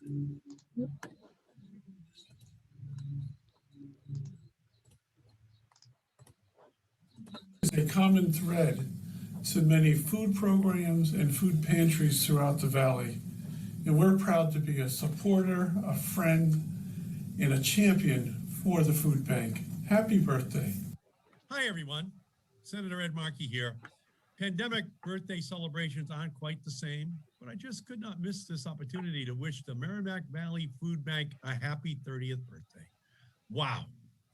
A common thread to many food programs and food pantries throughout the valley. And we're proud to be a supporter, a friend, and a champion for the food bank. Happy birthday. Hi, everyone. Senator Ed Markey here. Pandemic birthday celebrations aren't quite the same, but I just could not miss this opportunity to wish the Merrimack Valley Food Bank a happy 30th birthday. Wow,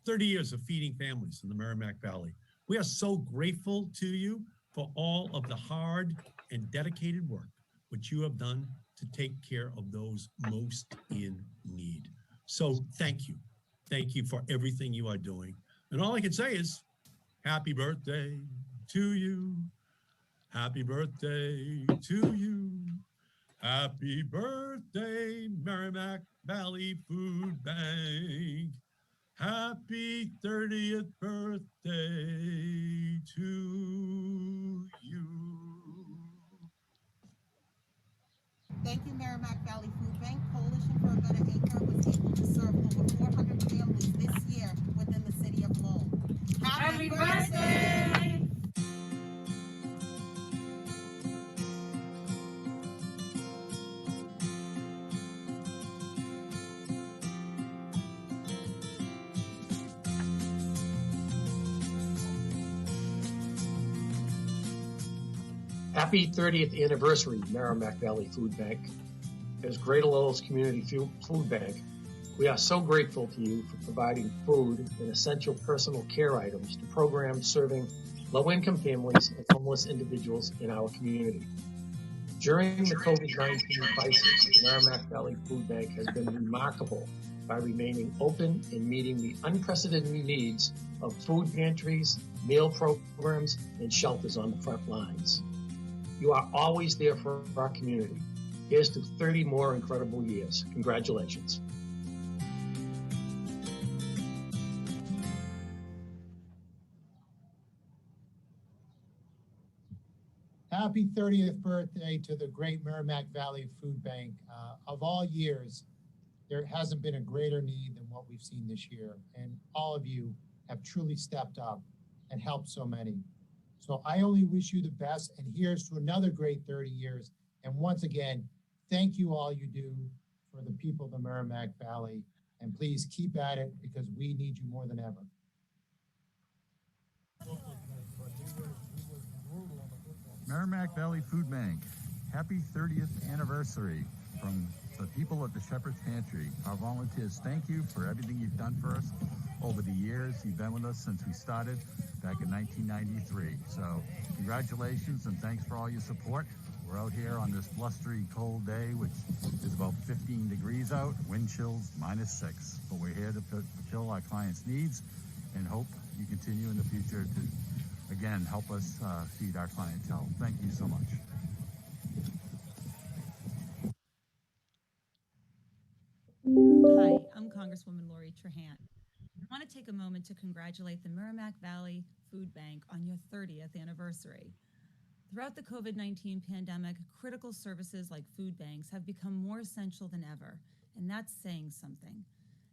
30 years of feeding families in the Merrimack Valley. We are so grateful to you for all of the hard and dedicated work which you have done to take care of those most in need. So thank you. Thank you for everything you are doing. And all I can say is happy birthday to you. Happy birthday to you. Happy birthday, Merrimack Valley Food Bank. Happy 30th birthday to you. Thank you, Merrimack Valley Food Bank. Coalition for a Better Acre was able to serve over 400 families this year within the city of Lowell. Happy birthday! Happy 30th anniversary, Merrimack Valley Food Bank. As Greater Lowell's Community Food Bank, we are so grateful to you for providing food and essential personal care items to programs serving low-income families and homeless individuals in our community. During the COVID-19 crisis, the Merrimack Valley Food Bank has been remarkable by remaining open and meeting the unprecedented needs of food pantries, meal programs, and shelters on the front lines. You are always there for our community. Here's to 30 more incredible years. Congratulations. Happy 30th birthday to the great Merrimack Valley Food Bank. Of all years, there hasn't been a greater need than what we've seen this year. And all of you have truly stepped up and helped so many. So I only wish you the best, and here's to another great 30 years. And once again, thank you all you do for the people of the Merrimack Valley. And please keep at it because we need you more than ever. Merrimack Valley Food Bank, happy 30th anniversary from the people at the Shepherd's Pantry. Our volunteers, thank you for everything you've done for us over the years. You've been with us since we started back in 1993. So congratulations and thanks for all your support. We're out here on this blustery cold day, which is about 15 degrees out, wind chills -6. But we're here to fulfill our clients' needs and hope you continue in the future to, again, help us feed our clientele. Thank you so much. Hi, I'm Congresswoman Lori Trahan. I want to take a moment to congratulate the Merrimack Valley Food Bank on your 30th anniversary. Throughout the COVID-19 pandemic, critical services like food banks have become more essential than ever, and that's saying something.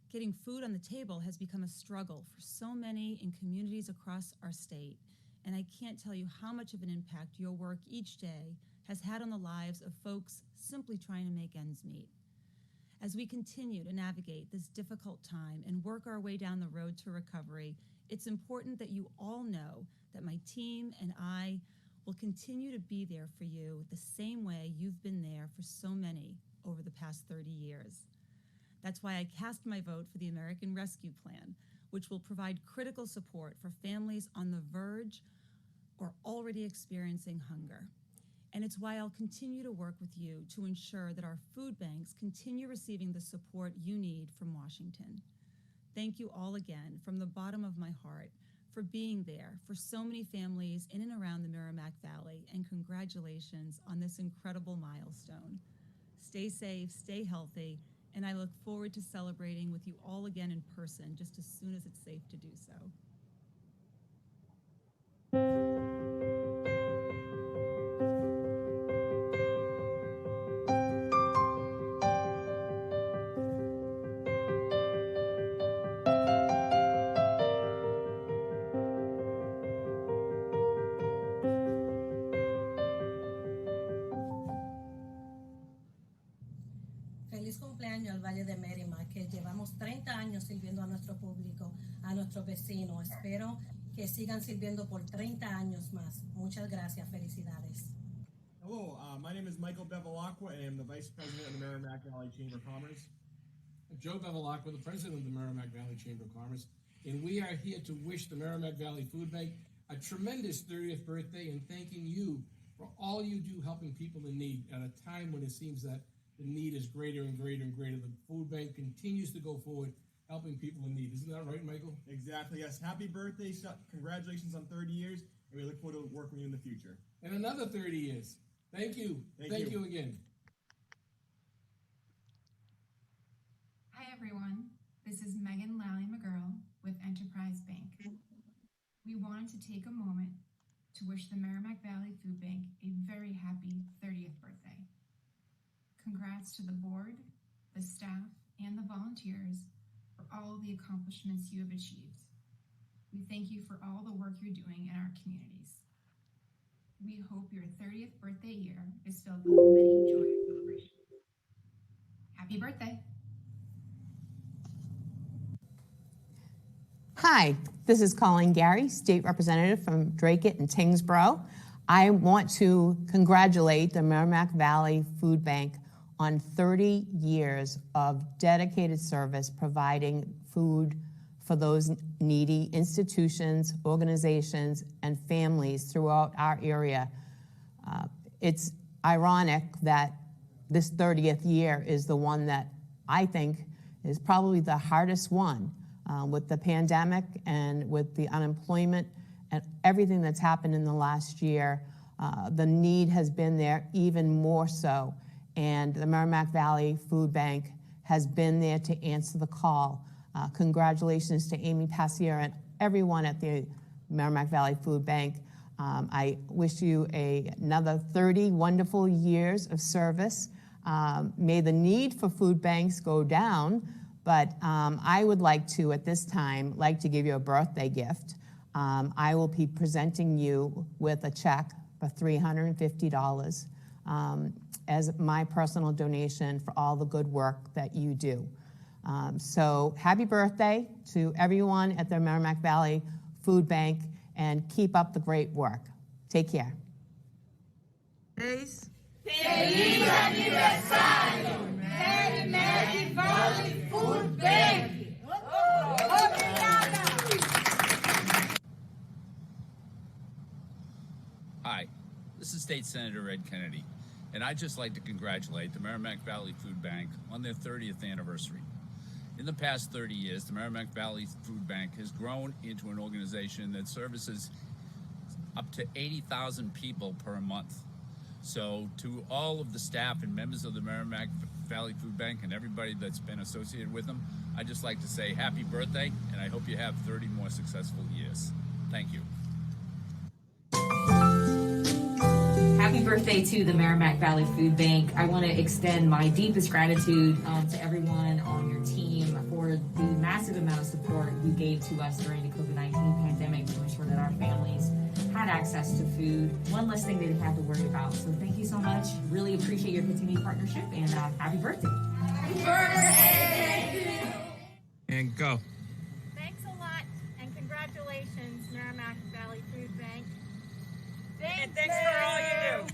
Getting food on the table has become a struggle for so many in communities across our state, and I can't tell you how much of an impact your work each day has had on the lives of folks simply trying to make ends meet. As we continue to navigate this difficult time and work our way down the road to recovery, it's important that you all know that my team and I will continue to be there for you the same way you've been there for so many over the past 30 years. That's why I cast my vote for the American Rescue Plan, which will provide critical support for families on the verge or already experiencing hunger. And it's why I'll continue to work with you to ensure that our food banks continue receiving the support you need from Washington. Thank you all again from the bottom of my heart for being there for so many families in and around the Merrimack Valley, and congratulations on this incredible milestone. Stay safe, stay healthy, and I look forward to celebrating with you all again in person just as soon as it's safe to do so. llevamos 30 años sirviendo a nuestro público, a nuestros vecinos. Espero que sigan sirviendo por 30 años más. Muchas gracias, felicidades. Hello, my name is Michael Bevalaqua, and I am the Vice President of the Merrimack Valley Chamber of Commerce. Joe Bevalaqua, the President of the Merrimack Valley Chamber of Commerce, and we are here to wish the Merrimack Valley Food Bank a tremendous 30th birthday and thanking you for all you do helping people in need at a time when it seems that the need is greater and greater and greater. The food bank continues to go forward helping people in need. Isn't that right, Michael? Exactly, yes. Happy birthday, congratulations on 30 years, and we look forward to working with you in the future. And another 30 years. Thank you. Thank you again. Hi everyone, this is Megan Lally McGurl with Enterprise Bank. We wanted to take a moment to wish the Merrimack Valley Food Bank a very happy 30th birthday. Congrats to the board, the staff, and the volunteers for all the accomplishments you have achieved. We thank you for all the work you're doing in our communities. We hope your 30th birthday year is filled with many joyous celebrations. Happy birthday. Hi, this is Colleen Gary, State Representative from Dracut and Tingsboro. I want to congratulate the Merrimack Valley Food Bank on 30 years of dedicated service providing food for those needy institutions, organizations, and families throughout our area. It's ironic that this 30th year is the one that I think is probably the hardest one. With the pandemic and with the unemployment and everything that's happened in the last year, the need has been there even more so. And the Merrimack Valley Food Bank has been there to answer the call. Congratulations to Amy Passier and everyone at the Merrimack Valley Food Bank. I wish you another 30 wonderful years of service. May the need for food banks go down. But I would like to, at this time, give you a birthday gift. I will be presenting you with a check for $350 as my personal donation for all the good work that you do. So happy birthday to everyone at the Merrimack Valley Food Bank, and keep up the great work. Take care. Feliz aniversario, Merrimack Valley Food Bank. Hi, this is State Senator Ed Kennedy, and I'd just like to congratulate the Merrimack Valley Food Bank on their 30th anniversary. In the past 30 years, the Merrimack Valley Food Bank has grown into an organization that services up to 80,000 people per month. So to all of the staff and members of the Merrimack Valley Food Bank and everybody that's been associated with them, I'd just like to say happy birthday, and I hope you have 30 more successful years. Thank you. Happy birthday to the Merrimack Valley Food Bank. I want to extend my deepest gratitude to everyone on your team for the massive amount of support you gave to us during the COVID-19 pandemic to ensure that our families had access to food. One less thing they didn't have to worry about. So thank you so much. Really appreciate your continued partnership, and happy birthday. Happy birthday! And go. Thanks a lot, and congratulations, Merrimack Valley Food Bank. Thanks for all you do.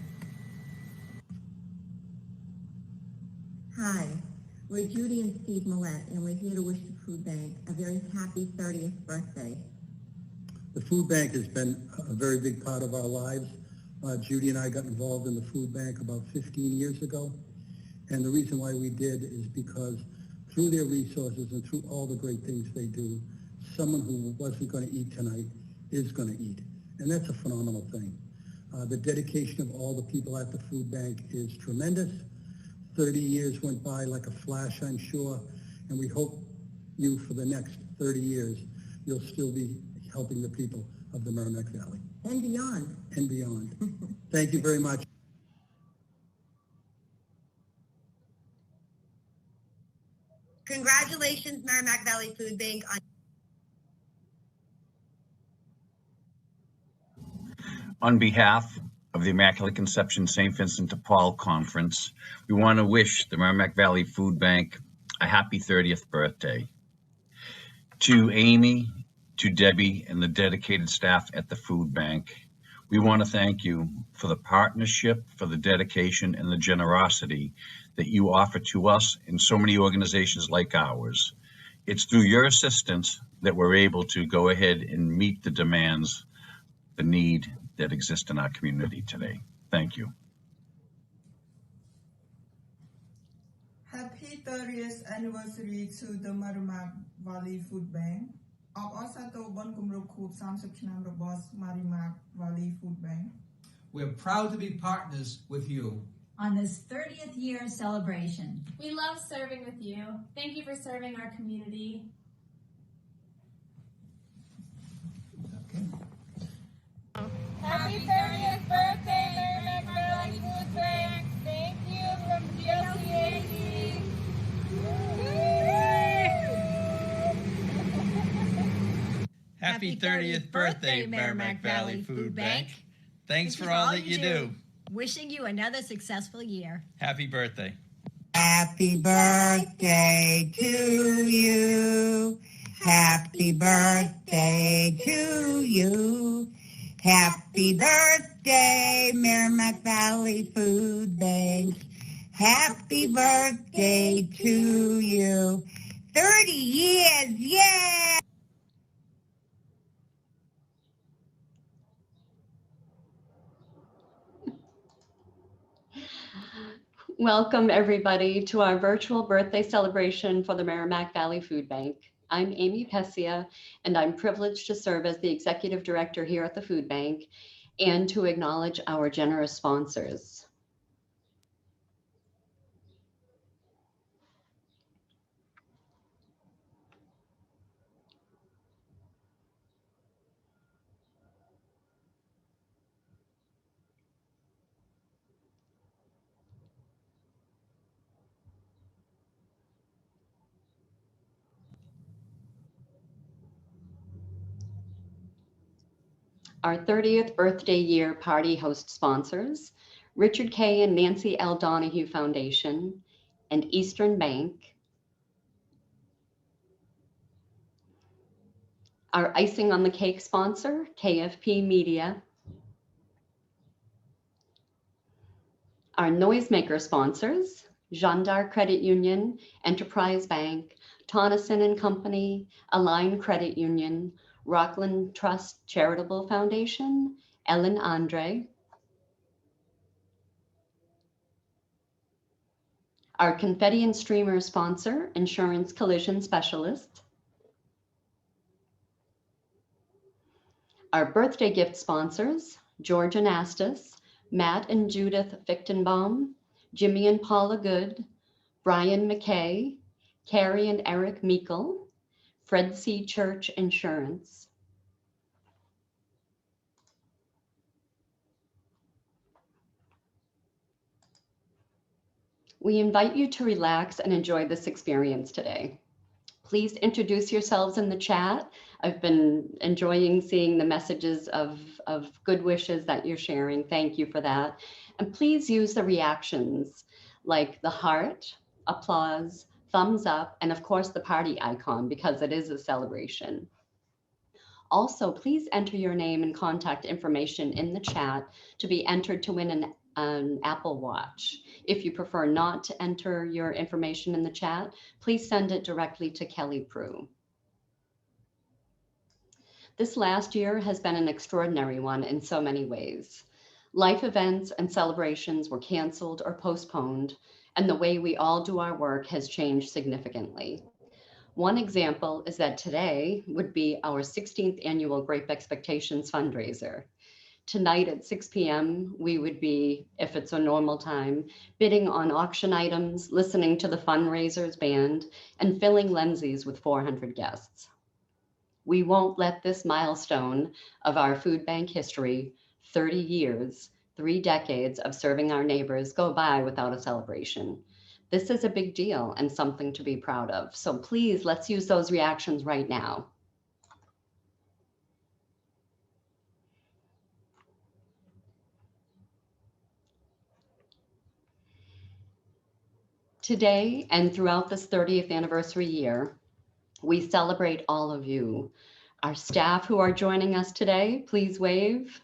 Hi, we're Judy and Steve Millette, and we're here to wish the Food Bank a very happy 30th birthday. The food bank has been a very big part of our lives. Judy and I got involved in the food bank about 15 years ago. And the reason why we did is because through their resources and through all the great things they do, someone who wasn't going to eat tonight is going to eat. And that's a phenomenal thing. The dedication of all the people at the food bank is tremendous. 30 years went by like a flash, I'm sure. And we hope you, for the next 30 years, you'll still be helping the people of the Merrimack Valley. And beyond. And beyond. Thank you very much. Congratulations, Merrimack Valley Food Bank. On behalf of the Immaculate Conception St. Vincent de Paul Conference, we want to wish the Merrimack Valley Food Bank a happy 30th birthday. To Amy, to Debbie, and the dedicated staff at the food bank, we want to thank you for the partnership, for the dedication, and the generosity that you offer to us and so many organizations like ours. It's through your assistance that we're able to go ahead and meet the demands, the need that exist in our community today. Thank you. Happy 30th anniversary to the Merrimack Valley Food Bank. អបអរសាទរបុណ្យគម្រប់ខួប30 ឆ្នាំរបស់ Merrimack Valley Food Bank. We're proud to be partners with you on this 30th year celebration. We love serving with you. Thank you for serving our community. Happy 30th birthday, Merrimack Valley Food Bank. Thank you from GLCAC. Happy 30th birthday, Merrimack Valley Food Bank. Thanks for all that you do. Wishing you another successful year. Happy birthday. Happy birthday to you. Happy birthday to you. Happy birthday, Merrimack Valley Food Bank. Happy birthday to you. 30 years, yeah! Welcome, everybody, to our virtual birthday celebration for the Merrimack Valley Food Bank. I'm Amy Pessia, and I'm privileged to serve as the Executive Director here at the Food Bank and to acknowledge our generous sponsors. Our 30th birthday year party host sponsors, Richard K. and Nancy L. Donahue Foundation and Eastern Bank. Our icing on the cake sponsor, KFP Media. Our noisemaker sponsors, Gendarme Credit Union, Enterprise Bank, Tonneson and Company, Align Credit Union, Rockland Trust Charitable Foundation, Ellen Andre. Our confetti and streamer sponsor, Insurance Collision Specialist. Our birthday gift sponsors, George and Astis, Matt and Judith Fichtenbaum, Jimmy and Paula Good, Brian McKay, Carrie and Eric Meikle, Fred C. Church Insurance. We invite you to relax and enjoy this experience today. Please introduce yourselves in the chat. I've been enjoying seeing the messages of good wishes that you're sharing. Thank you for that. And please use the reactions like the heart, applause, thumbs up, and of course the party icon because it is a celebration. Also, please enter your name and contact information in the chat to be entered to win an Apple Watch. If you prefer not to enter your information in the chat, please send it directly to Kelly Prue. This last year has been an extraordinary one in so many ways. Life events and celebrations were canceled or postponed, and the way we all do our work has changed significantly. One example is that today would be our 16th annual Grape Expectations fundraiser. Tonight at 6 p.m., we would be, if it's a normal time, bidding on auction items, listening to the fundraisers band, and filling Lemsies with 400 guests. We won't let this milestone of our food bank history, 30 years, 3 decades of serving our neighbors, go by without a celebration. This is a big deal and something to be proud of. So please, let's use those reactions right now. Today and throughout this 30th anniversary year, we celebrate all of you. Our staff who are joining us today, please wave.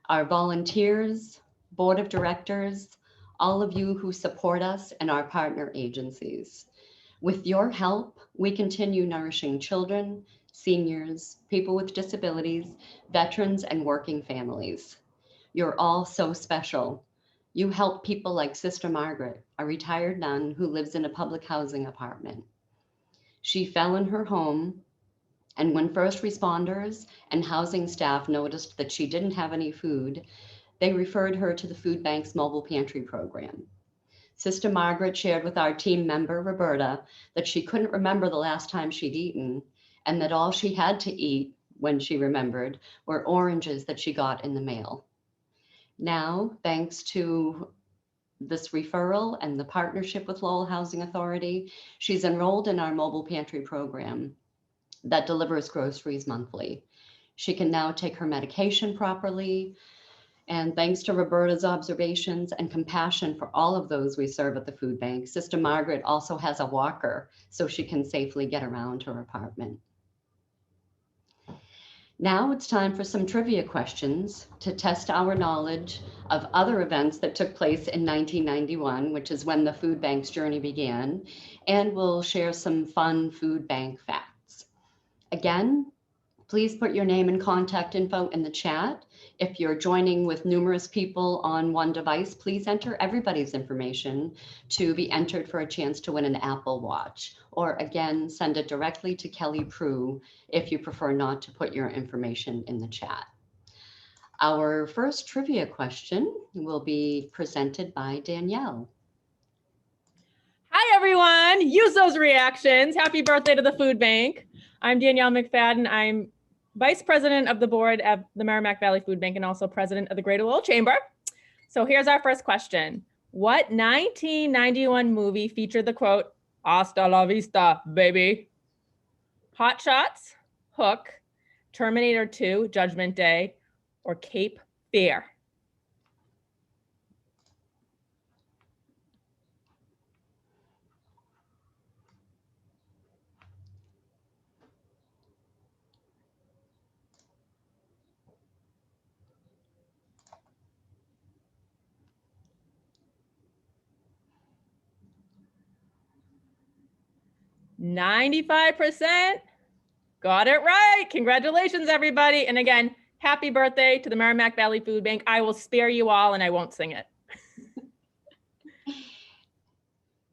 Our volunteers, board of directors, all of you who support us and our partner agencies. With your help, we continue nourishing children, seniors, people with disabilities, veterans, and working families. You're all so special. You help people like Sister Margaret, a retired nun who lives in a public housing apartment. She fell in her home, and when first responders and housing staff noticed that she didn't have any food, they referred her to the food bank's mobile pantry program. Sister Margaret shared with our team member, Roberta, that she couldn't remember the last time she'd eaten, and that all she had to eat, when she remembered, were oranges that she got in the mail. Now, thanks to this referral and the partnership with Lowell Housing Authority, she's enrolled in our mobile pantry program that delivers groceries monthly. She can now take her medication properly, and thanks to Roberta's observations and compassion for all of those we serve at the food bank, Sister Margaret also has a walker so she can safely get around her apartment. Now it's time for some trivia questions to test our knowledge of other events that took place in 1991, which is when the food bank's journey began, and we'll share some fun food bank facts. Again, please put your name and contact info in the chat. If you're joining with numerous people on one device, please enter everybody's information to be entered for a chance to win an Apple Watch. Or again, send it directly to Kelly Prue if you prefer not to put your information in the chat. Our first trivia question will be presented by Danielle. Hi, everyone. Use those reactions. Happy birthday to the food bank. I'm Danielle McFadden. I'm Vice President of the board of the Merrimack Valley Food Bank and also President of the Greater Lowell Chamber. So here's our first question. What 1991 movie featured the quote, "Hasta la vista, baby"? Hot Shots, Hook, Terminator 2, Judgment Day, or Cape Fear? %. Got it right. Congratulations, everybody. And again, happy birthday to the Merrimack Valley Food Bank. I will spare you all and I won't sing it.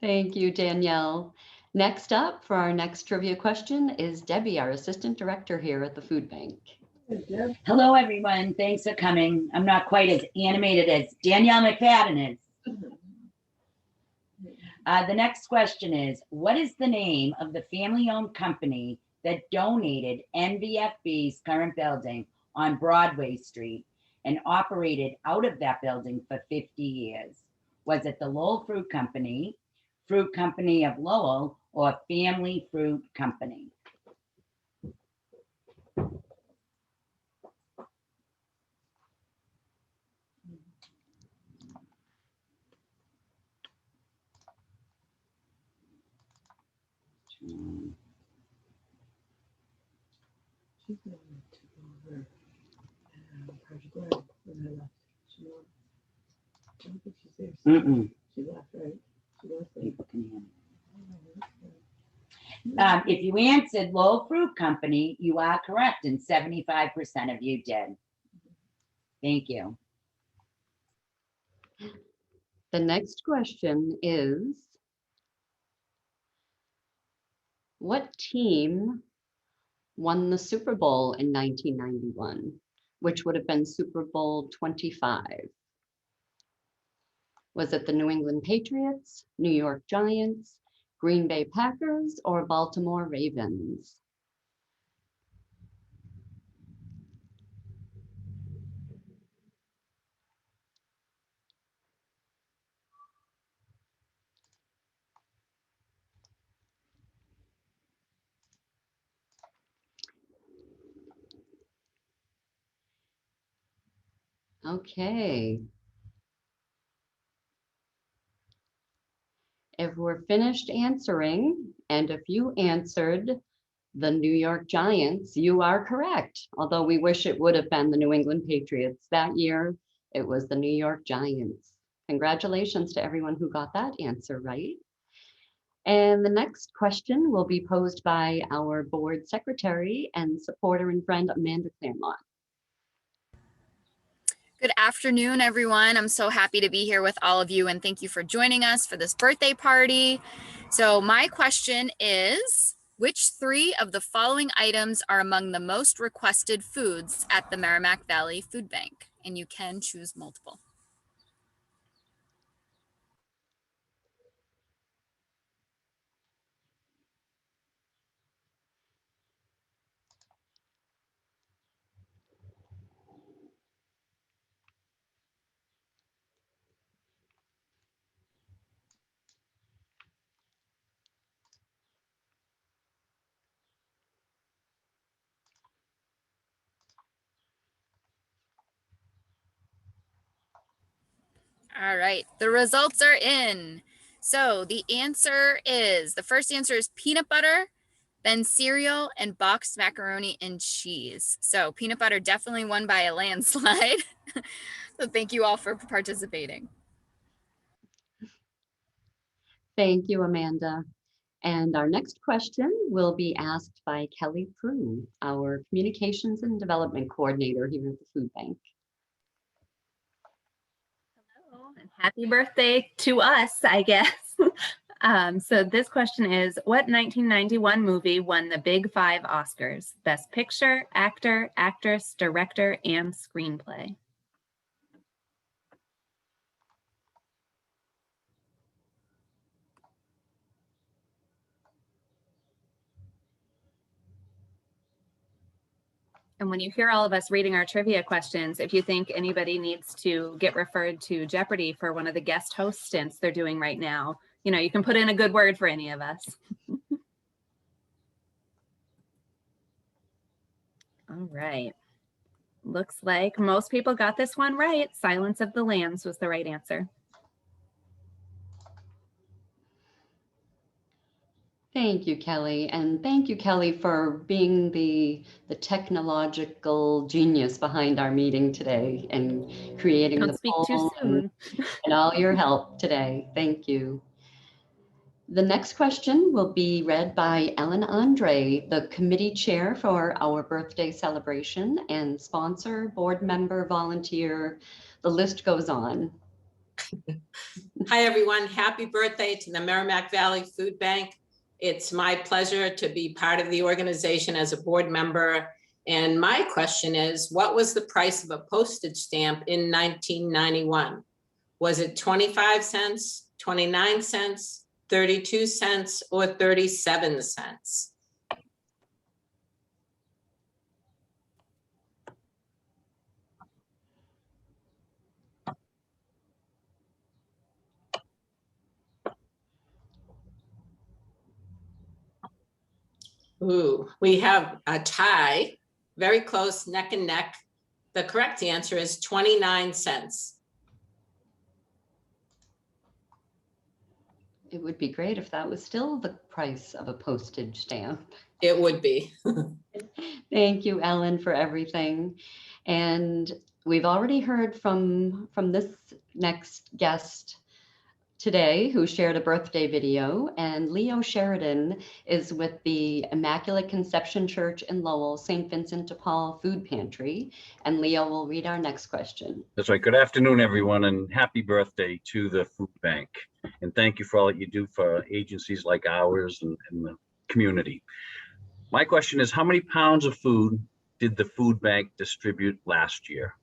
Thank you, Danielle. Next up for our next trivia question is Debbie, our Assistant Director here at the Food Bank. Hello, everyone. Thanks for coming. I'm not quite as animated as Danielle McFadden is. The next question is, what is the name of the family-owned company that donated MVFB's current building on Broadway Street and operated out of that building for 50 years? Was it the Lowell Fruit Company of Lowell, or Family Fruit Company? If you answered Lowell Fruit Company, you are correct, and 75% of you did. Thank you. The next question is, what team won the Super Bowl in 1991, which would have been Super Bowl 25? Was it the New England Patriots, New York Giants, Green Bay Packers, or Baltimore Ravens? Okay. If we're finished answering, and if you answered the New York Giants, you are correct. Although we wish it would have been the New England Patriots that year, it was the New York Giants. Congratulations to everyone who got that answer right. And the next question will be posed by our board secretary and supporter and friend, Amanda Claremont. Good afternoon, everyone. I'm so happy to be here with all of you, and thank you for joining us for this birthday party. So my question is, which 3 of the following items are among the most requested foods at the Merrimack Valley Food Bank? And you can choose multiple. All right, the results are in. So the first answer is peanut butter, then cereal, and boxed macaroni and cheese. So peanut butter definitely won by a landslide. So thank you all for participating. Thank you, Amanda. And our next question will be asked by Kelly Prue, our Communications and Development Coordinator here at the Food Bank. Happy birthday to us, I guess. So this question is, what 1991 movie won the Big 5 Oscars? Best Picture, Actor, Actress, Director, and Screenplay. And when you hear all of us reading our trivia questions, if you think anybody needs to get referred to Jeopardy for one of the guest host stints they're doing right now, you know, you can put in a good word for any of us. All right. Looks like most people got this one right. Silence of the Lambs was the right answer. Thank you, Kelly. And thank you, Kelly, for being the technological genius behind our meeting today and creating Don't the speak too poll soon. and all your help today. Thank you. The next question will be read by Ellen Andre, the committee chair for our birthday celebration and sponsor, board member, volunteer. The list goes on. Hi, everyone. Happy birthday to the Merrimack Valley Food Bank. It's my pleasure to be part of the organization as a board member. And my question is, what was the price of a postage stamp in 1991? Was it 25 cents, 29 cents, 32 cents, or 37 cents? Ooh, we have a tie, very close, neck and neck. The correct answer is 29 cents. It would be great if that was still the price of a postage stamp. It would be. Thank you, Ellen, for everything. And we've already heard from this next guest today who shared a birthday video, and Leo Sheridan is with the Immaculate Conception Church in Lowell, St. Vincent de Paul Food Pantry. And Leo will read our next question. That's right. Good afternoon, everyone, and happy birthday to the food bank. And thank you for all that you do for agencies like ours and the community. My question is, how many pounds of food did the food bank distribute last year?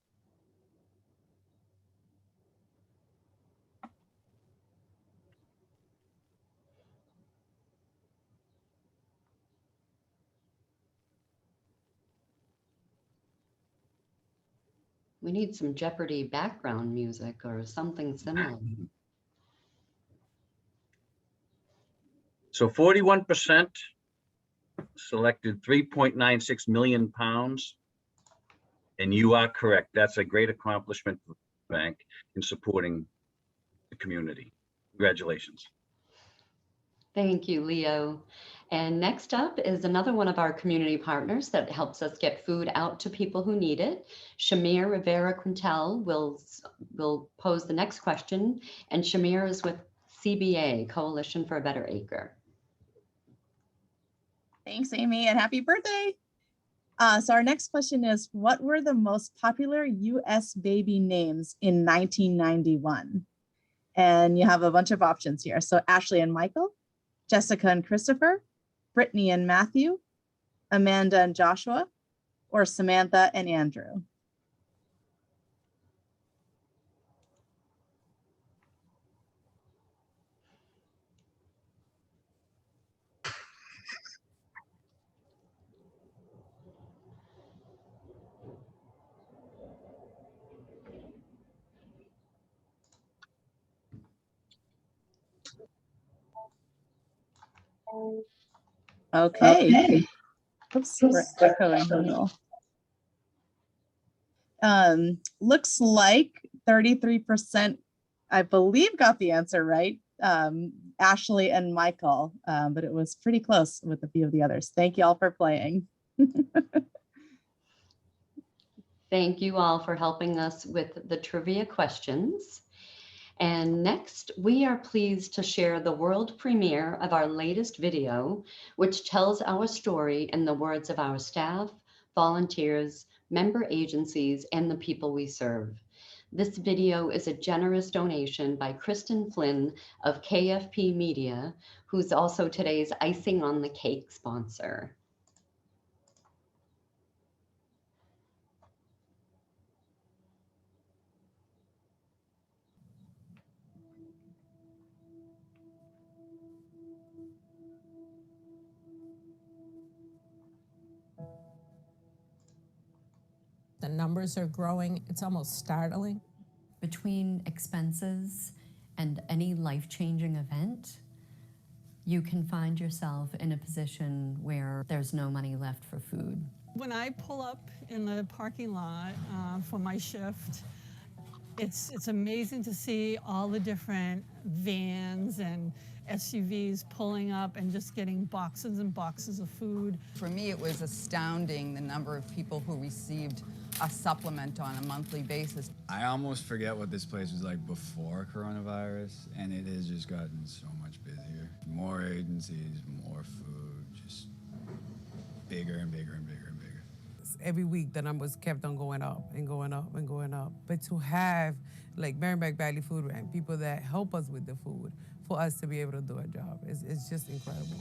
We need some Jeopardy background music or something similar. So 41% selected 3.96 million pounds. And you are correct. That's a great accomplishment for the bank in supporting the community. Congratulations. Thank you, Leo. And next up is another one of our community partners that helps us get food out to people who need it. Shamir Rivera-Quintel will pose the next question, and Shamir is with CBA, Coalition for a Better Acre. Thanks, Amy, and happy birthday. So our next question is, what were the most popular U.S. baby names in 1991? And you have a bunch of options here. So Ashley and Michael, Jessica and Christopher, Brittany and Matthew, Amanda and Joshua, or Samantha and Andrew. Okay. Oops, we're echoing a little. Looks like 33%, I believe, got the answer right. Ashley and Michael, but it was pretty close with a few of the others. Thank you all for playing. Thank you all for helping us with the trivia questions. And next, we are pleased to share the world premiere of our latest video, which tells our story in the words of our staff, volunteers, member agencies, and the people we serve. This video is a generous donation by Kristen Flynn of KFP Media, who's also today's icing on the cake sponsor. The numbers are growing. It's almost startling. Between expenses and any life-changing event, you can find yourself in a position where there's no money left for food. When I pull up in the parking lot for my shift, it's amazing to see all the different vans and SUVs pulling up and just getting boxes and boxes of food. For me, it was astounding the number of people who received a supplement on a monthly basis. I almost forget what this place was like before coronavirus, and it has just gotten so much busier. More agencies, more food, just bigger and bigger and bigger and bigger. Every week the numbers kept on going up and going up and going up. But to have like Merrimack Valley Food Bank, people that help us with the food, for us to be able to do our job, it's just incredible.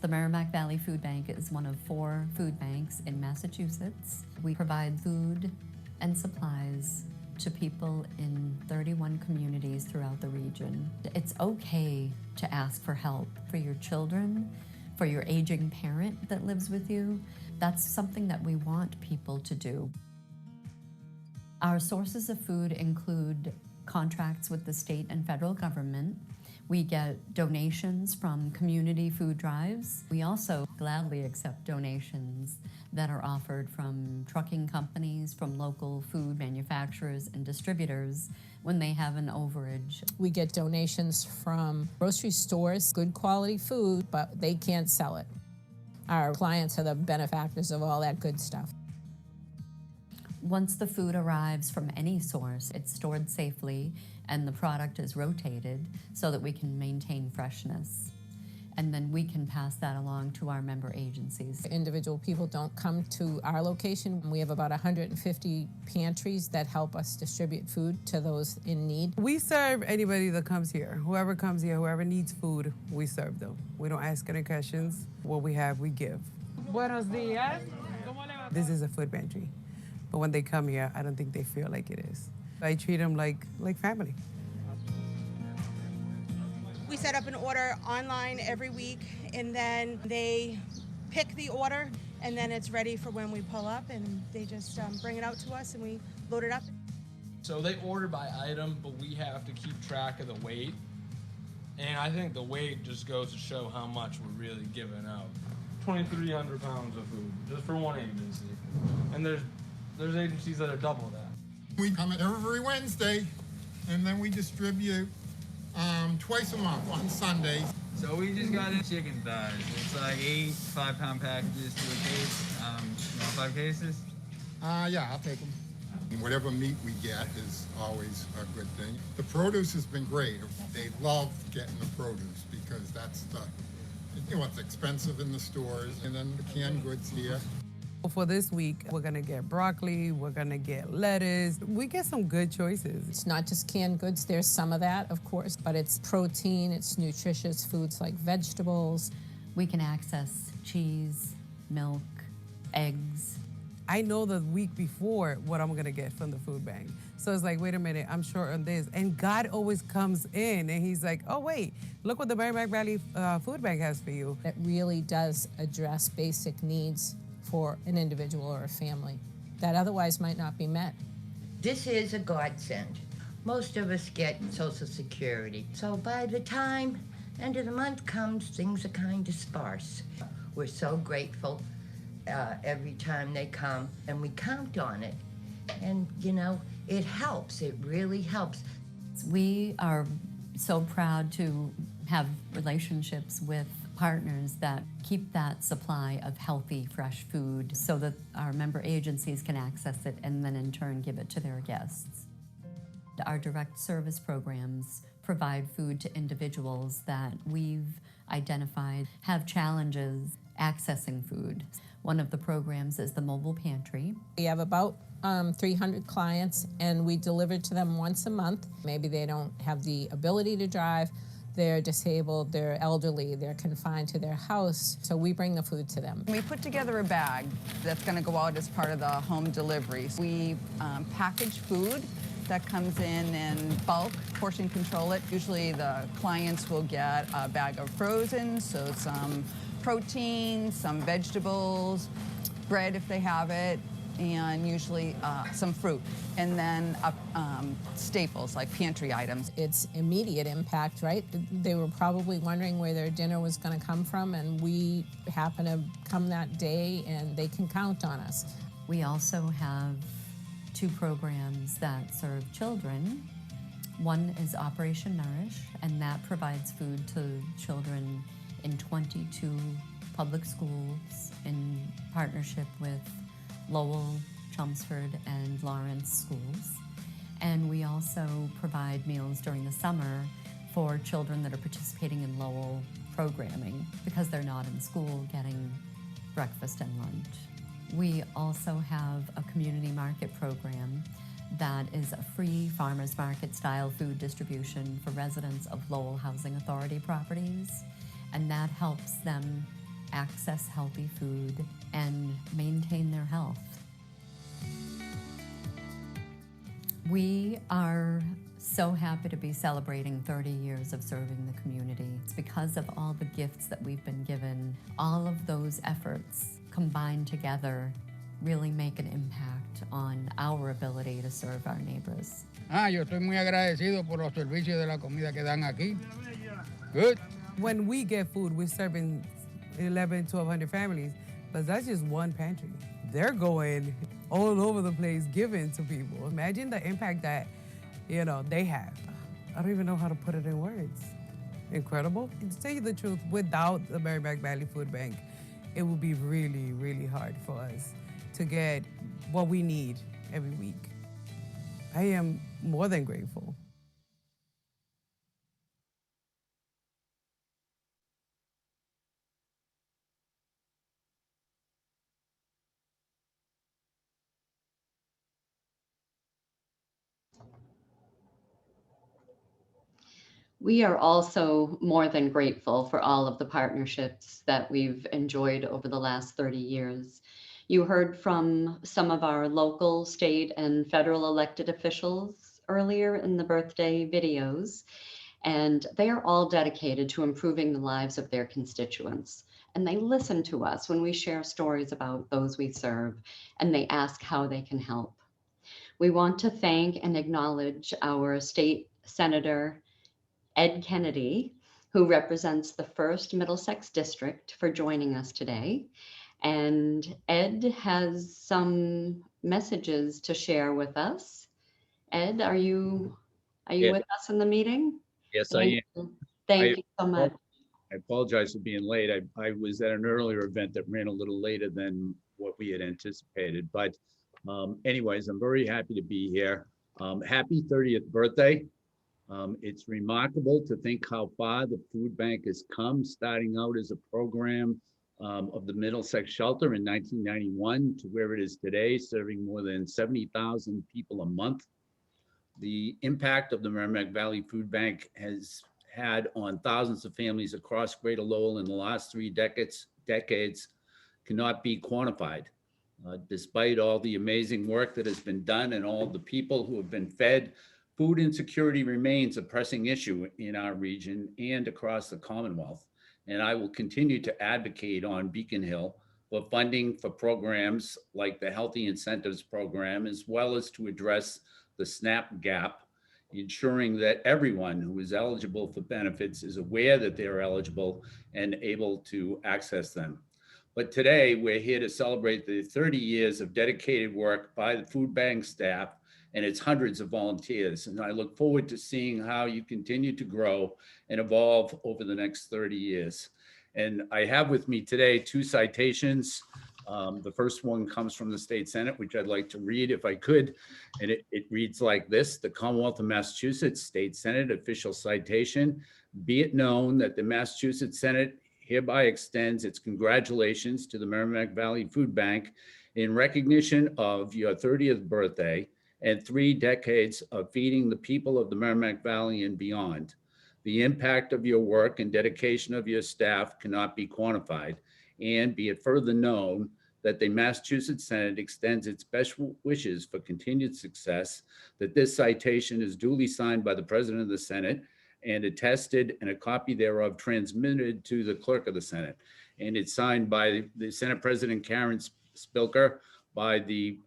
The Merrimack Valley Food Bank is one of 4 food banks in Massachusetts. We provide food and supplies to people in 31 communities throughout the region. It's okay to ask for help for your children, for your aging parent that lives with you. That's something that we want people to do. Our sources of food include contracts with the state and federal government. We get donations from community food drives. We also gladly accept donations that are offered from trucking companies, from local food manufacturers and distributors when they have an overage. We get donations from grocery stores, good quality food, but they can't sell it. Our clients are the benefactors of all that good stuff. Once the food arrives from any source, it's stored safely and the product is rotated so that we can maintain freshness. And then we can pass that along to our member agencies. Individual people don't come to our location. We have about 150 pantries that help us distribute food to those in need. We serve anybody that comes here. Whoever comes here, whoever needs food, we serve them. We don't ask any questions. What we have, we give. Buenos dias. This is a food pantry. But when they come here, I don't think they feel like it is. I treat them like family. We set up an order online every week, and then they pick the order, and then it's ready for when we pull up, and they just bring it out to us, and we load it up. So they order by item, but we have to keep track of the weight. And I think the weight just goes to show how much we're really giving out. 2,300 pounds of food, just for one agency. And there's agencies that are double that. We come every Wednesday, and then we distribute Twice a month on Sundays. So we just got in chicken thighs. It's like 8 5-pound packages to a case. You want 5 cases? Yeah, I'll take them. Whatever meat we get is always a good thing. The produce has been great. They love getting the produce because that's it's expensive in the stores, and then the canned goods here. For this week, we're gonna get broccoli, we're gonna get lettuce. We get some good choices. It's not just canned goods, there's some of that, of course, but it's protein, it's nutritious foods like vegetables. We can access cheese, milk, eggs. I know the week before what I'm gonna get from the food bank. So it's like, wait a minute, I'm short on this. And God always comes in and he's like, oh wait, look what the Merrimack Valley Food Bank has for you. It really does address basic needs for an individual or a family that otherwise might not be met. This is a godsend. Most of us get Social Security. So by the time end of the month comes, things are kind of sparse. We're so grateful every time they come, and we count on it. And, you know, it helps. It really helps. We are so proud to have relationships with partners that keep that supply of healthy, fresh food so that our member agencies can access it and then in turn give it to their guests. Our direct service programs provide food to individuals that we've identified have challenges accessing food. One of the programs is the mobile pantry. We have about 300 clients and we deliver to them once a month. Maybe they don't have the ability to drive, they're disabled, they're elderly, they're confined to their house, so we bring the food to them. We put together a bag that's going to go out as part of the home delivery. We package food that comes in bulk, portion control it. Usually the clients will get a bag of frozen, so some protein, some vegetables, bread if they have it, and usually some fruit, and then staples like pantry items. It's immediate impact, right? They were probably wondering where their dinner was going to come from, and we happen to come that day and they can count on us. We also have 2 programs that serve children. One is Operation Nourish, and that provides food to children in 22 public schools in partnership with Lowell, Chelmsford, and Lawrence schools. And we also provide meals during the summer for children that are participating in Lowell programming because they're not in school getting breakfast and lunch. We also have a community market program that is a free farmers market style food distribution for residents of Lowell Housing Authority properties, and that helps them access healthy food and maintain their health. We are so happy to be celebrating 30 years of serving the community. It's because of all the gifts that we've been given. All of those efforts combined together really make an impact on our ability to serve our neighbors. Yo estoy muy agradecido por los servicios de la comida que dan aquí. Good. When we get food, we're serving 1,100 families, but that's just one pantry. They're going all over the place giving to people. Imagine the impact that, they have. I don't even know how to put it in words. Incredible. And to tell you the truth, without the Merrimack Valley Food Bank, it would be really, really hard for us to get what we need every week. I am more than grateful. We are also more than grateful for all of the partnerships that we've enjoyed over the last 30 years. You heard from some of our local, state, and federal elected officials earlier in the birthday videos, and they are all dedicated to improving the lives of their constituents. And they listen to us when we share stories about those we serve, and they ask how they can help. We want to thank and acknowledge our state senator, Ed Kennedy, who represents the 1st Middlesex District, for joining us today. And Ed has some messages to share with us. Ed, are you with us in the meeting? Yes, I am. Thank you so much. I apologize for being late. I was at an earlier event that ran a little later than what we had anticipated. But anyways, I'm very happy to be here. Happy 30th birthday. It's remarkable to think how far the food bank has come, starting out as a program of the Middlesex Shelter in 1991 to where it is today, serving more than 70,000 people a month. The impact of the Merrimack Valley Food Bank has had on thousands of families across Greater Lowell in the last 3 decades cannot be quantified. Despite all the amazing work that has been done and all the people who have been fed, food insecurity remains a pressing issue in our region and across the Commonwealth. And I will continue to advocate on Beacon Hill for funding for programs like the Healthy Incentives Program, as well as to address the SNAP gap, ensuring that everyone who is eligible for benefits is aware that they are eligible and able to access them. But today we're here to celebrate the 30 years of dedicated work by the food bank staff and its hundreds of volunteers. And I look forward to seeing how you continue to grow and evolve over the next 30 years. And I have with me today 2 citations. The first one comes from the State Senate, which I'd like to read if I could. And it reads like this: the Commonwealth of Massachusetts State Senate official citation. Be it known that the Massachusetts Senate hereby extends its congratulations to the Merrimack Valley Food Bank in recognition of your 30th birthday and 3 decades of feeding the people of the Merrimack Valley and beyond. The impact of your work and dedication of your staff cannot be quantified, and be it further known that the Massachusetts Senate extends its best wishes for continued success, that this citation is duly signed by the President of the Senate and attested, and a copy thereof transmitted to the Clerk of the Senate. And it's signed by the Senate President Karen Spilker, by the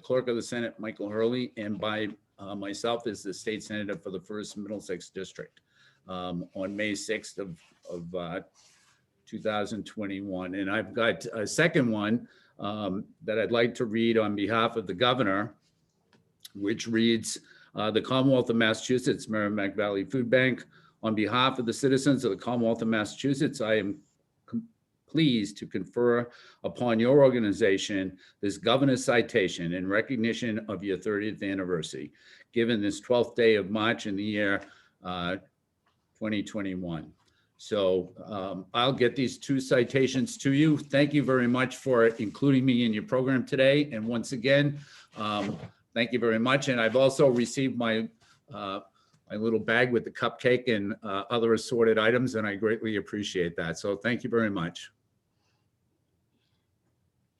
Clerk of the Senate, Michael Hurley, and by myself as the State Senator for the 1st Middlesex District on May 6th of 2021. And I've got a second one that I'd like to read on behalf of the Governor, which reads, the Commonwealth of Massachusetts Merrimack Valley Food Bank. On behalf of the citizens of the Commonwealth of Massachusetts, I am pleased to confer upon your organization this Governor's citation in recognition of your 30th anniversary, given this 12th day of March in the year 2021. So I'll get these 2 citations to you. Thank you very much for including me in your program today. And once again, thank you very much. And I've also received my my little bag with the cupcake and other assorted items, and I greatly appreciate that. So thank you very much.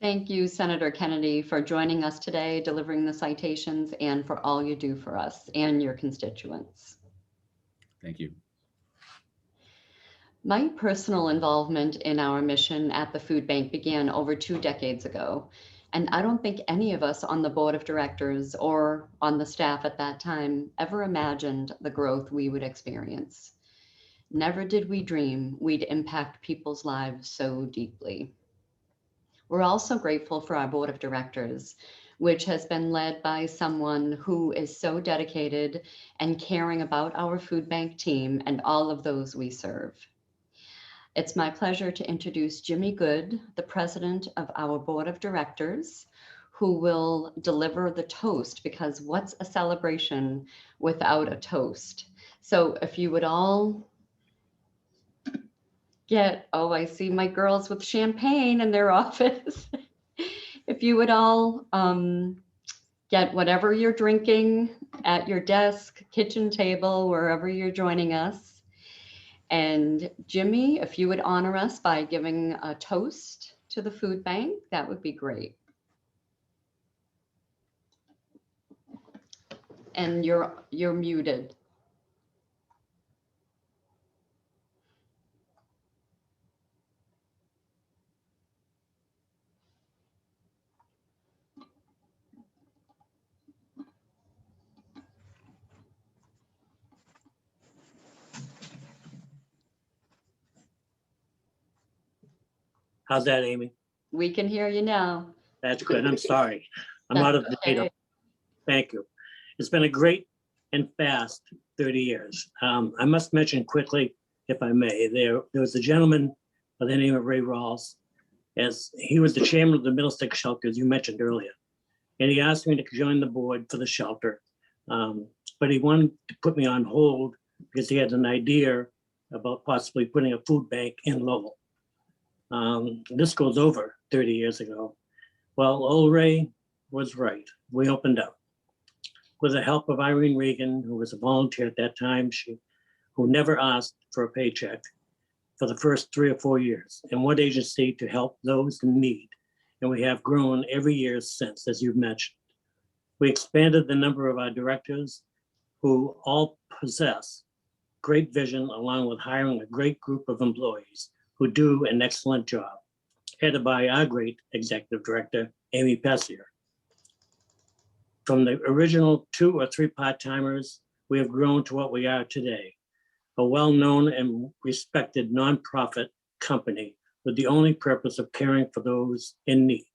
Thank you, Senator Kennedy, for joining us today, delivering the citations, and for all you do for us and your constituents. Thank you. My personal involvement in our mission at the food bank began over 2 decades ago, and I don't think any of us on the board of directors or on the staff at that time ever imagined the growth we would experience. Never did we dream we'd impact people's lives so deeply. We're also grateful for our board of directors, which has been led by someone who is so dedicated and caring about our food bank team and all of those we serve. It's my pleasure to introduce Jimmy Good, the president of our board of directors, who will deliver the toast, because what's a celebration without a toast? So if you would all get, oh, I see my girls with champagne in their office. If you would all get whatever you're drinking at your desk, kitchen table, wherever you're joining us. And Jimmy, if you would honor us by giving a toast to the food bank, that would be great. And you're muted. How's that, Amy? We can hear you now. That's good. I'm sorry. I'm out of the data. Thank you. It's been a great and fast 30 years. I must mention quickly, if I may, there was a gentleman by the name of Ray Rawls, as he was the chairman of the Middlesex shelter, as you mentioned earlier. And he asked me to join the board for the shelter. But he wanted to put me on hold because he had an idea about possibly putting a food bank in Lowell. This goes over 30 years ago. Well, old Ray was right. We opened up. With the help of Irene Regan, who was a volunteer at that time, who never asked for a paycheck for the first 3 or 4 years, and one agency to help those in need. And we have grown every year since, as you've mentioned. We expanded the number of our directors, who all possess great vision, along with hiring a great group of employees who do an excellent job, headed by our great executive director, Amy Pessier. From the original 2 or 3 part-timers, we have grown to what we are today, a well-known and respected nonprofit company with the only purpose of caring for those in need.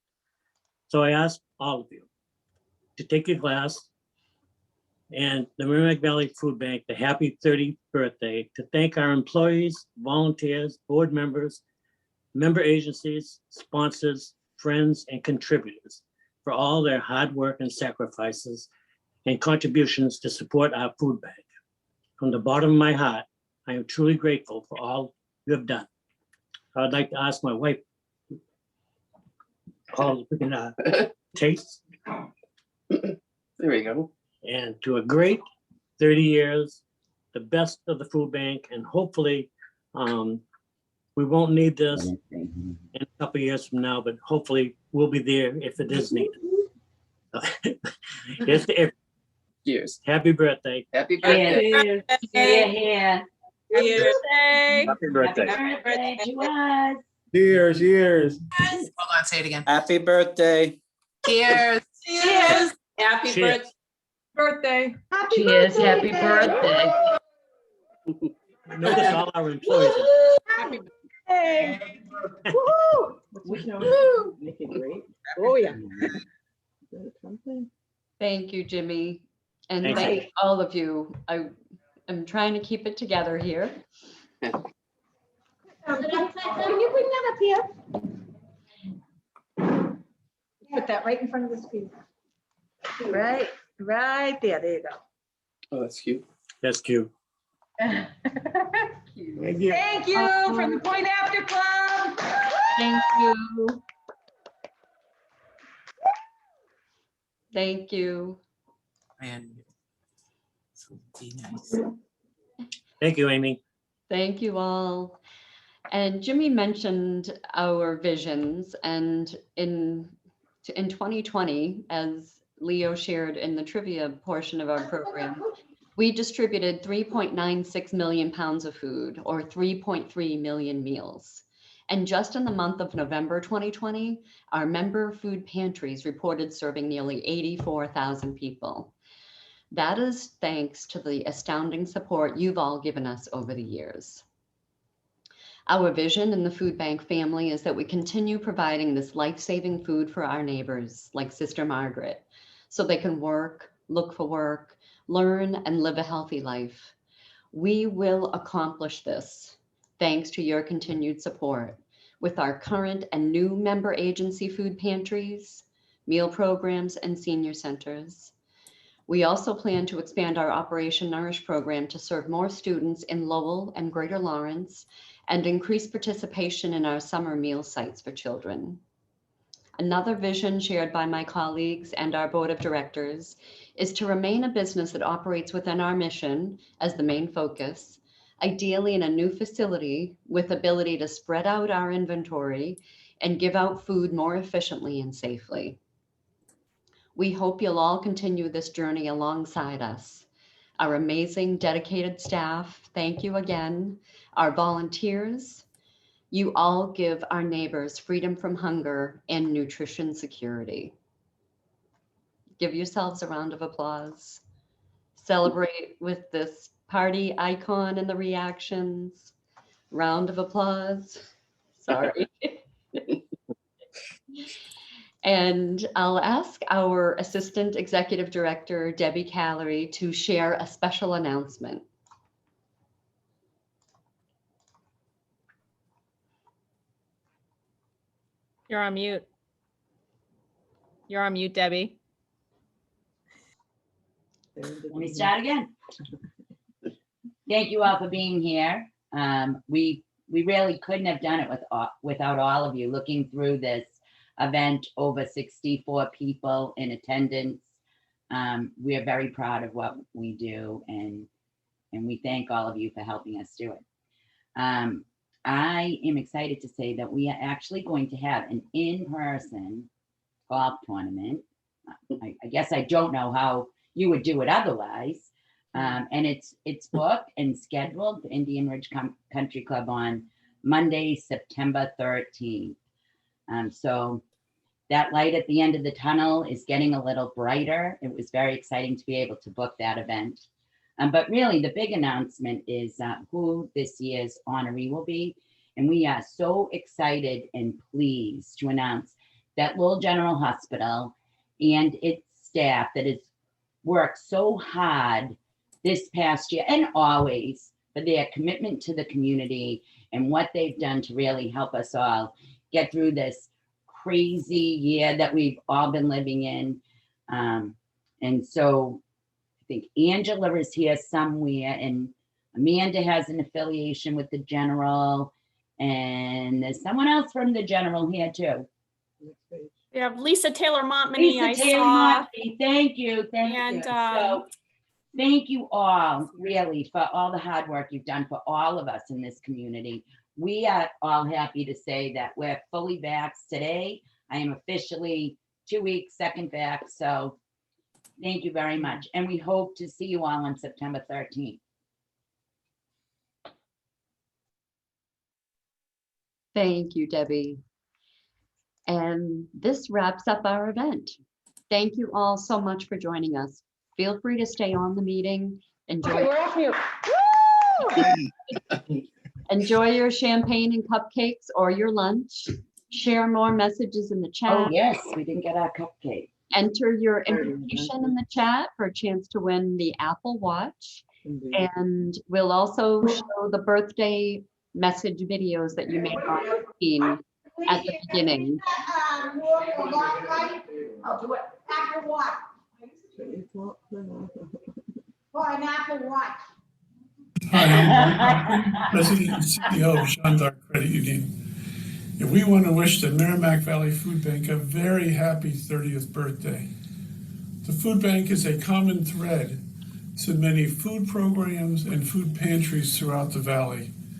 So I ask all of you to take your glass and the Merrimack Valley Food Bank the happy 30th birthday, to thank our employees, volunteers, board members, member agencies, sponsors, friends, and contributors for all their hard work and sacrifices and contributions to support our food bank. From the bottom of my heart, I am truly grateful for all you have done. I'd like to ask my wife, Paul, if we can taste. There we go. And to a great 30 years, the best of the food bank, and hopefully we won't need this in a couple of years from now, but hopefully we'll be there if it is needed. Here's the Cheers. Happy birthday. Happy birthday. Cheers. Yeah, yeah. Happy birthday. Happy birthday. Happy birthday to us. Cheers, cheers. Hold on, say it again. Happy birthday. Cheers. Cheers. Happy Cheers. birthday. Cheers. Happy birthday. Notice all our employees. Happy birthday. Make it great. Oh, yeah. Thank you, Jimmy. And Thank thank all of you. I'm trying to keep it together here. Can you bring that up here? Put that right in front of the screen. Right there. There you go. Oh, that's cute. That's cute. Thank you. Thank you from the Point After Club. Thank you. Thank you. And so be nice. Thank you, Amy. Thank you all. And Jimmy mentioned our visions, and in 2020, as Leo shared in the trivia portion of our program, we distributed 3.96 million pounds of food, or 3.3 million meals. And just in the month of November 2020, our member food pantries reported serving nearly 84,000 people. That is thanks to the astounding support you've all given us over the years. Our vision in the food bank family is that we continue providing this life-saving food for our neighbors, like Sister Margaret, so they can work, look for work, learn, and live a healthy life. We will accomplish this thanks to your continued support with our current and new member agency food pantries, meal programs, and senior centers. We also plan to expand our Operation Nourish program to serve more students in Lowell and Greater Lawrence, and increase participation in our summer meal sites for children. Another vision shared by my colleagues and our board of directors is to remain a business that operates within our mission as the main focus, ideally in a new facility with ability to spread out our inventory and give out food more efficiently and safely. We hope you'll all continue this journey alongside us. Our amazing, dedicated staff, thank you again. Our volunteers, you all give our neighbors freedom from hunger and nutrition security. Give yourselves a round of applause. Celebrate with this party icon and the reactions. Round of applause. Sorry. And I'll ask our Assistant Executive Director, Debbie Callery, to share a special announcement. You're on mute. You're on mute, Debbie. Let me start again. Thank you all for being here. We really couldn't have done it without all of you. Looking through this event, over 64 people in attendance. We are very proud of what we do, and we thank all of you for helping us do it. I am excited to say that we are actually going to have an in-person golf tournament. I guess I don't know how you would do it otherwise. And it's booked and scheduled for Indian Ridge Country Club on Monday, September 13th. So that light at the end of the tunnel is getting a little brighter. It was very exciting to be able to book that event. But really the big announcement is who this year's honoree will be. And we are so excited and pleased to announce that Lowell General Hospital and its staff that has worked so hard this past year and always for their commitment to the community and what they've done to really help us all get through this crazy year that we've all been living in. And so I think Angela is here somewhere, and Amanda has an affiliation with the General, and there's someone else from the General here too. We have Lisa Taylor Montmany. Lisa Taylor Montmany, thank you, thank you. So thank you all really for all the hard work you've done for all of us in this community. We are all happy to say that we're fully vaxxed today. I am officially 2 weeks, second vax. So thank you very much. And we hope to see you all on September 13th. Thank you, Debbie. And this wraps up our event. Thank you all so much for joining us. Feel free to stay on the meeting. Enjoy. Enjoy your champagne and cupcakes or your lunch. Share more messages in the chat. Oh yes, we didn't get our cupcake. Enter your information in the chat for a chance to win the Apple Watch. And we'll also show the birthday message videos that you may not have seen at the beginning. I'll do it after what? For an Apple Watch. Hi, I'm President and CEO of Shandar Credit Union. And we want to wish the Merrimack Valley Food Bank a very happy 30th birthday. The food bank is a common thread to many food programs and food pantries throughout the valley.